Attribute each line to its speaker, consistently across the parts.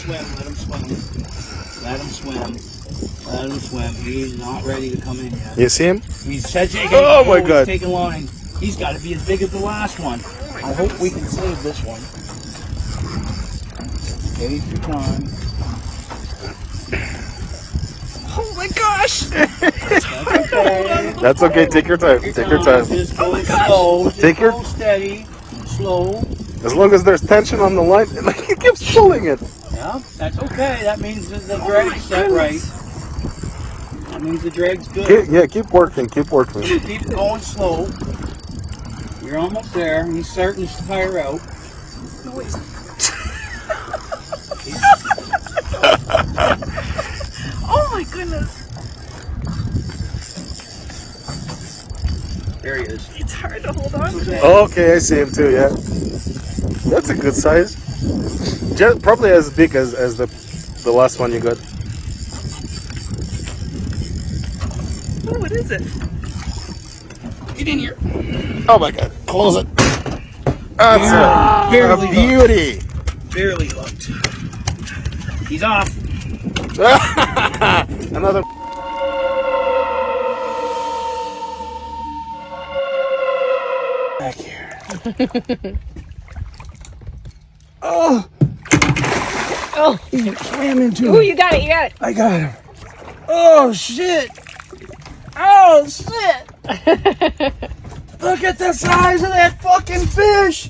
Speaker 1: swim. Let him swim. Let him swim. Let him swim. He's not ready to come in yet.
Speaker 2: You see him?
Speaker 1: He's taking.
Speaker 2: Oh my God!
Speaker 1: He's taking line. He's got to be as big as the last one. I hope we can save this one. Take your time.
Speaker 3: Oh my gosh!
Speaker 1: That's okay.
Speaker 2: That's okay. Take your time. Take your time.
Speaker 1: Just go slow. Just
Speaker 2: Take your-
Speaker 1: go steady. Slow.
Speaker 2: As long as there's tension on the line, like he keeps pulling it.
Speaker 1: Yeah, that's okay. That means that the drag's set right. That means the drag's good.
Speaker 2: Keep working. Keep working.
Speaker 1: Keep going slow. You're almost there. He's starting to tire out.
Speaker 3: No, he's Oh my goodness.
Speaker 1: There he is.
Speaker 3: It's hard to hold on to.
Speaker 1: Okay.
Speaker 2: Okay, I see him too. Yeah, that's a good size. Probably as big as the last one you got.
Speaker 3: Oh, what is it?
Speaker 1: Get in here.
Speaker 2: Oh my God! Close it. That's a
Speaker 1: Barely
Speaker 2: beauty.
Speaker 1: Barely hooked. He's off.
Speaker 2: Another. Back here. Oh!
Speaker 3: Oh,
Speaker 2: He swam into
Speaker 3: ooh,
Speaker 2: it.
Speaker 3: you got it, you got it.
Speaker 2: I got him. Oh shit! Oh shit! Look at the size of that fucking fish!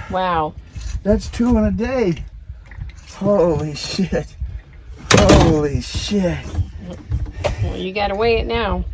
Speaker 3: Wow.
Speaker 2: That's 2 in a day. Holy shit. Holy shit.
Speaker 3: Well, you gotta weigh it now.